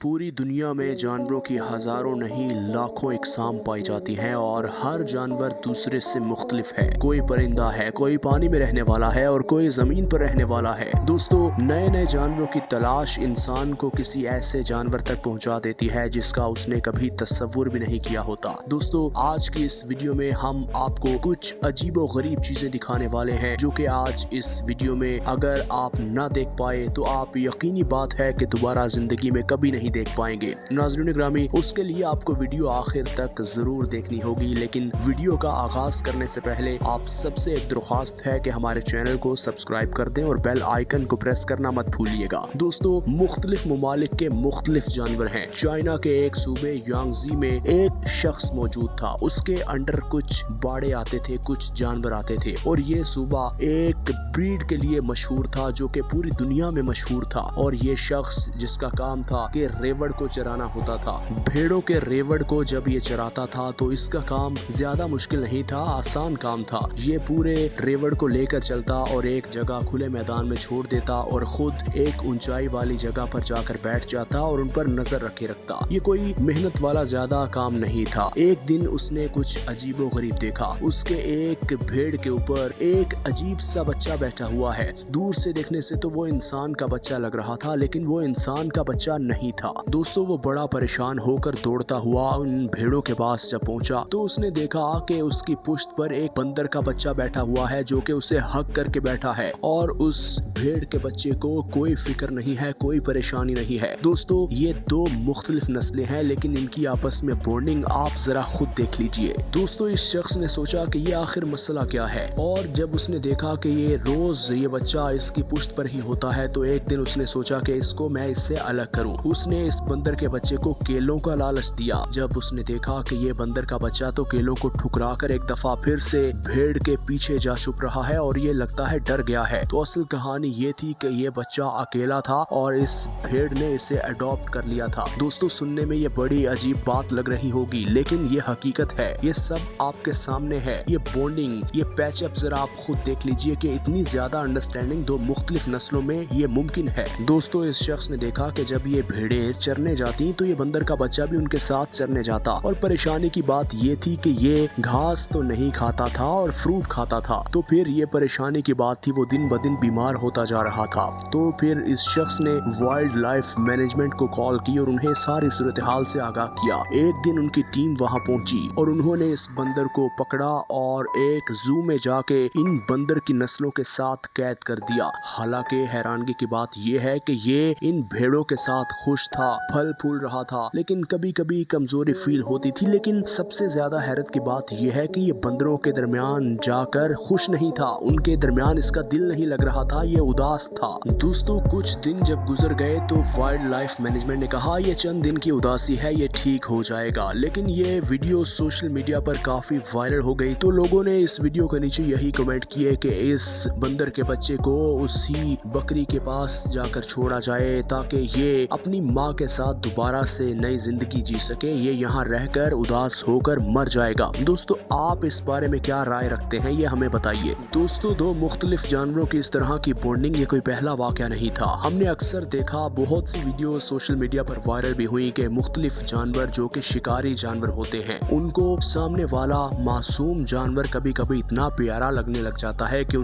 पूरी दुनिया में जानवरों की हजारों नहीं लाखों इकसाम पाई जाती हैं और हर जानवर दूसरे से मुख्तलिफ है। कोई परिंदा है, कोई पानी में रहने वाला है और कोई जमीन पर रहने वाला है। दोस्तों, नए नए जानवरों की तलाश इंसान को किसी ऐसे जानवर तक पहुंचा देती है जिसका उसने कभी तस्वुर भी नहीं किया होता। दोस्तों, आज की इस वीडियो में हम आपको कुछ अजीबो गरीब चीजें दिखाने वाले हैं जो कि आज इस वीडियो में अगर आप ना देख पाए तो आप यकीनी बात है कि दोबारा जिंदगी में कभी नहीं देख पाएंगे। नाज़रीन ग्रामी, उसके लिए आपको वीडियो आखिर तक जरूर देखनी होगी, लेकिन वीडियो का आगाज करने से पहले आप सबसे एक दरख्वास्त है कि हमारे चैनल को सब्सक्राइब कर दें और बेल आइकन को प्रेस करना मत भूलिएगा। दोस्तों, मुख्तलिफ ममालिक के मुख्तलिफ जानवर हैं। चाइना के एक सूबे यांगजी में एक शख्स मौजूद था। उसके अंडर कुछ बाड़े आते थे, कुछ जानवर आते थे और ये सूबा एक ब्रीड के लिए मशहूर था जो कि पूरी दुनिया में मशहूर था। और ये शख्स जिसका काम था कि रेवड़ को चराना होता था। भेड़ों के रेवड़ को जब ये चराता था तो इसका काम ज्यादा मुश्किल नहीं था, आसान काम था। ये पूरे रेवड़ को लेकर चलता और एक जगह खुले मैदान में छोड़ देता और खुद एक ऊंचाई वाली जगह पर जाकर बैठ जाता और उन पर नजर रखे रखता। ये कोई मेहनत वाला ज्यादा काम नहीं था। एक दिन उसने कुछ अजीबो गरीब देखा। उसके एक भेड़ के ऊपर एक अजीब सा बच्चा बैठा हुआ है। दूर से देखने से तो वो इंसान का बच्चा लग रहा था, लेकिन वो इंसान का बच्चा नहीं था। दोस्तों, वो बड़ा परेशान होकर दौड़ता हुआ उन भेड़ों के पास जब पहुंचा तो उसने देखा कि उसकी पुश्त पर एक बंदर का बच्चा बैठा हुआ है जो कि उसे हक करके बैठा है और उस भेड़ के बच्चे को कोई फिक्र नहीं है, कोई परेशानी नहीं है। दोस्तों, ये दो मुख्तलिफ नस्लें हैं, लेकिन इनकी आपस में बॉन्डिंग आप जरा खुद देख लीजिए। दोस्तों, इस शख्स ने सोचा कि ये आखिर मसला क्या है, और जब उसने देखा कि ये रोज ये बच्चा इसकी पुश्त पर ही होता है तो एक दिन उसने सोचा कि इसको मैं इससे अलग करूं। उसने इस बंदर के बच्चे को केलों का लालच दिया। जब उसने देखा कि ये बंदर का बच्चा तो केलों को ठुकरा कर एक दफा फिर से भेड़ के पीछे जा छुप रहा है और ये लगता है डर गया है, तो असल कहानी ये थी कि ये बच्चा अकेला था और इस भेड़ ने इसे अडॉप्ट कर लिया था। दोस्तों, सुनने में ये बड़ी अजीब बात लग रही होगी, लेकिन ये हकीकत है। ये सब आपके सामने है। ये बॉन्डिंग, ये पैचअप जरा आप खुद देख लीजिए कि इतनी ज्यादा अंडरस्टैंडिंग दो मुख्तलिफ नस्लों में ये मुमकिन है। दोस्तों, इस शख्स ने देखा कि जब ये भेड़ें चरने जाती तो ये बंदर का बच्चा भी उनके साथ चरने जाता, और परेशानी की बात ये थी कि ये घास तो नहीं खाता था और फ्रूट खाता था। तो फिर ये परेशानी की बात थी, वो दिन ब दिन बीमार होता जा रहा था। तो फिर इस शख्स ने वाइल्ड लाइफ मैनेजमेंट को कॉल की और उन्हें सारी सूरत हाल से आगाह किया। एक दिन उनकी टीम वहाँ पहुंची और उन्होंने इस बंदर को पकड़ा और एक जू में जाके इन बंदर की नस्लों के साथ कैद कर दिया। हालांकि हैरानगी की बात यह है कि ये इन भेड़ों के साथ खुश था, फल फूल रहा था, लेकिन कभी कभी कमजोरी फील होती थी। लेकिन सबसे ज्यादा हैरत की बात यह है कि ये बंदरों के दरमियान जाकर खुश नहीं था, उनके दरमियान इसका दिल नहीं लग रहा था, ये उदास था। दोस्तों, कुछ दिन जब गुजर गए तो वाइल्ड लाइफ मैनेजमेंट ने कहा ये चंद दिन की उदासी है, ये ठीक हो जाएगा। लेकिन ये वीडियो सोशल मीडिया पर काफी वायरल हो गई, तो लोगों ने इस वीडियो के नीचे यही कमेंट किए कि इस बंदर के बच्चे को उसी बकरी के पास जाकर छोड़ा जाए ताकि ये अपनी माँ के साथ दोबारा से नई जिंदगी जी सके। ये यहाँ रहकर उदास होकर मर जाएगा। दोस्तों, आप इस बारे में क्या राय रखते हैं, ये हमें बताइए। दोस्तों, दो मुख्तलिफ जानवरों की इस तरह की बॉन्डिंग ये कोई पहला वाकया नहीं था। हमने अक्सर देखा, बहुत सी वीडियो सोशल मीडिया पर वायरल भी हुई कि मुख्तलिफ जानवर जो कि शिकारी जानवर होते हैं, उनको सामने वाला मासूम जानवर कभी कभी इतना प्यारा लगने लग जाता है कि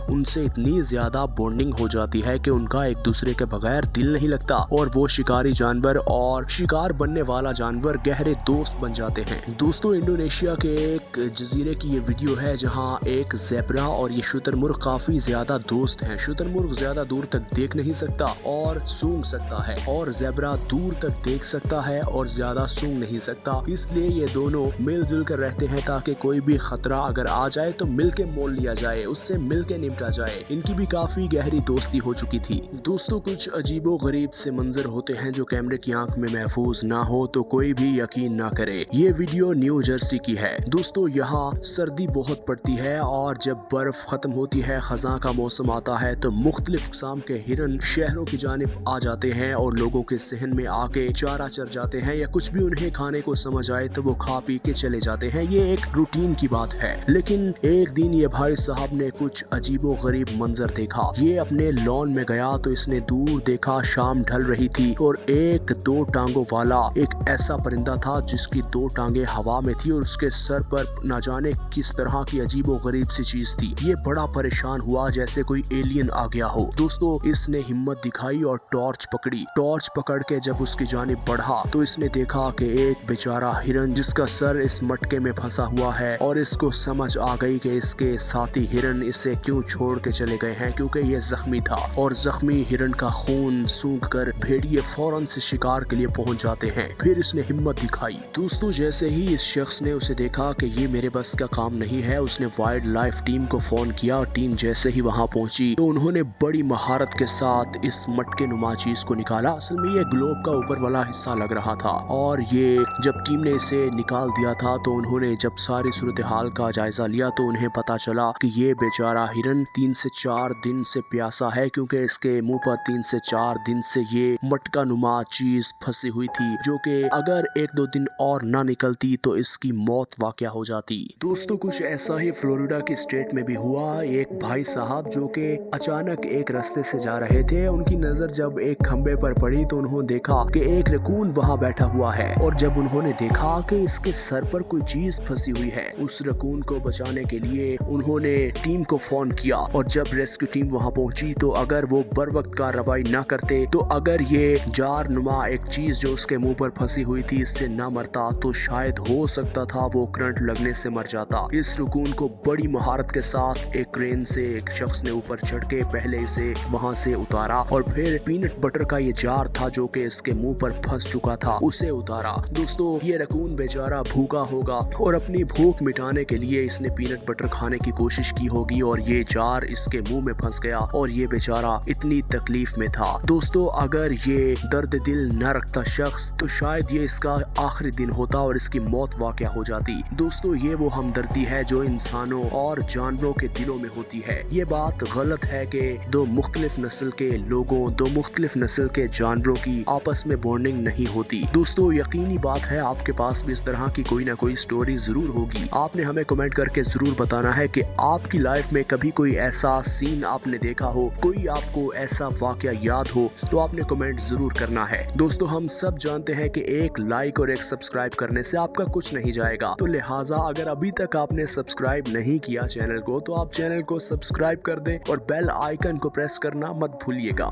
उनसे इतनी ज्यादा बॉन्डिंग हो जाती है कि उनका एक दूसरे के बगैर दिल नहीं लगता और वो शिकारी जानवर और शिकार बनने वाला जानवर गहरे दोस्त बन जाते हैं। दोस्तों, इंडोनेशिया के एक जजीरे की ये वीडियो है जहां एक ज़ेब्रा और ये शुतुरमुर्ग काफी ज्यादा दोस्त हैं। शुतुरमुर्ग ज्यादा दूर तक देख नहीं सकता और सूंघ सकता है, और ज़ेब्रा दूर तक देख सकता है और ज्यादा सूंघ नहीं सकता। इसलिए ये दोनों मिलजुल कर रहते हैं ताकि कोई भी खतरा अगर आ जाए तो मिल के मोल लिया जाए, उससे मिल के निपटा जाए। इनकी भी काफी गहरी दोस्ती हो चुकी थी। दोस्तों, कुछ अजीबो गरीब से मंजर होते हैं जो कैमरे की आंख में महफूज ना हो तो कोई भी यकीन ना करे। ये वीडियो न्यू जर्सी की है। दोस्तों, यहाँ सर्दी बहुत पड़ती है और जब बर्फ खत्म होती है, खज़ां का मौसम आता है तो मुख्तलिफ किस्म के हिरन शहरों की जानिब आ जाते हैं और लोगों के सहन में आके चारा चर जाते हैं या कुछ भी उन्हें खाने को समझ आए तो वो खा पी के चले जाते हैं। ये एक रूटीन की बात है। लेकिन एक दिन ये भाई साहब ने कुछ अजीबो गरीब मंजर देखा। ये अपने लॉन में गया तो इसने दूर देखा शाम ढल रही थी और एक 2 टांगों वाला एक ऐसा परिंदा था जिसकी 2 टांगे हवा में थी और उसके सर पर न जाने किस तरह की अजीबोगरीब सी चीज थी। ये बड़ा परेशान हुआ जैसे कोई एलियन आ गया हो। दोस्तों इसने हिम्मत दिखाई और टॉर्च पकड़ी। टॉर्च पकड़ के जब उसकी जानिब बढ़ा तो इसने देखा कि एक बेचारा हिरन जिसका सर इस मटके में फंसा हुआ है, और इसको समझ आ गई कि इसके साथी हिरन इसे क्यों छोड़ के चले गए हैं, क्योंकि ये जख्मी था और जख्मी हिरन का खून सूंघ कर भेड़िए फौरन से शिकार के लिए पहुंच जाते हैं। फिर इसने हिम्मत दिखाई। दोस्तों जैसे ही इस शख्स ने उसे देखा कि ये मेरे बस का काम नहीं है, उसने वाइल्ड लाइफ टीम को फोन किया और टीम जैसे ही वहां पहुंची तो उन्होंने बड़ी महारत के साथ इस मटके नुमा चीज को निकाला। असल में ये ग्लोब का ऊपर वाला हिस्सा लग रहा था, और ये जब टीम ने इसे निकाल दिया था तो उन्होंने जब सारी सूरत हाल का जायजा लिया तो उन्हें पता चला कि ये बेचारा हिरन 3 से 4 दिन से प्यासा है, क्योंकि इसके मुंह पर 3 से 4 दिन से ये मटका नुमा चीज फंसी हुई थी, जो कि अगर 1-2 दिन और ना निकलती तो इसकी मौत वाक़या हो जाती। दोस्तों कुछ ऐसा ही फ्लोरिडा की स्टेट में भी हुआ। एक भाई साहब जो कि अचानक एक रास्ते से जा रहे थे, उनकी नजर जब एक खंबे पर पड़ी तो उन्होंने देखा कि एक रकून वहां बैठा हुआ है, और जब उन्होंने देखा कि इसके सर पर कोई चीज फंसी हुई है, उस रकून को बचाने के लिए उन्होंने टीम को फोन किया, और जब रेस्क्यू टीम वहां पहुंची तो अगर वो बर वक्त कार्रवाई ना करते तो अगर ये जार नुमा एक चीज जो उसके मुंह पर फंसी हुई थी इससे ना मरता तो शायद हो सकता था वो करंट लगने से मर जाता। इस रकून को बड़ी महारत के साथ एक क्रेन से एक शख्स ने ऊपर चढ़ के पहले इसे वहां से उतारा, और फिर पीनट बटर का ये जार था जो कि इसके मुंह पर फंस चुका था उसे उतारा। दोस्तों ये रकून बेचारा भूखा होगा और अपनी भूख मिटाने के लिए इसने पीनट बटर खाने की कोशिश की होगी, और ये जार इसके मुंह में फंस गया और ये बेचारा इतनी तकलीफ में था। दोस्तों अगर ये दर्द दिल न रखता शख्स तो शायद ये इसका आखिरी दिन होता और इसकी मौत वाक़या हो जाती। दोस्तों ये वो हमदर्दी है जो इंसानों और जानवरों के दिलों में होती है। ये बात गलत है कि 2 मुख्तलिफ नस्ल के लोगों, 2 मुख्तलिफ नस्ल के जानवरों की आपस में बॉन्डिंग नहीं होती। दोस्तों यकीनी बात है आपके पास भी इस तरह की कोई ना कोई स्टोरी जरूर होगी। आपने हमें कमेंट करके जरूर बताना है कि आपकी लाइफ में कभी कोई ऐसा सीन आपने देखा हो, कोई आपको ऐसा वाकया याद हो, तो आपने कमेंट जरूर करना है। दोस्तों हम सब जानते हैं कि एक लाइक और एक सब्सक्राइब करने से आपका कुछ नहीं जाएगा, तो लिहाजा अगर अभी तक आपने सब्सक्राइब नहीं किया चैनल को तो आप चैनल को सब्सक्राइब कर दें और बेल आइकन को प्रेस करना मत भूलिएगा।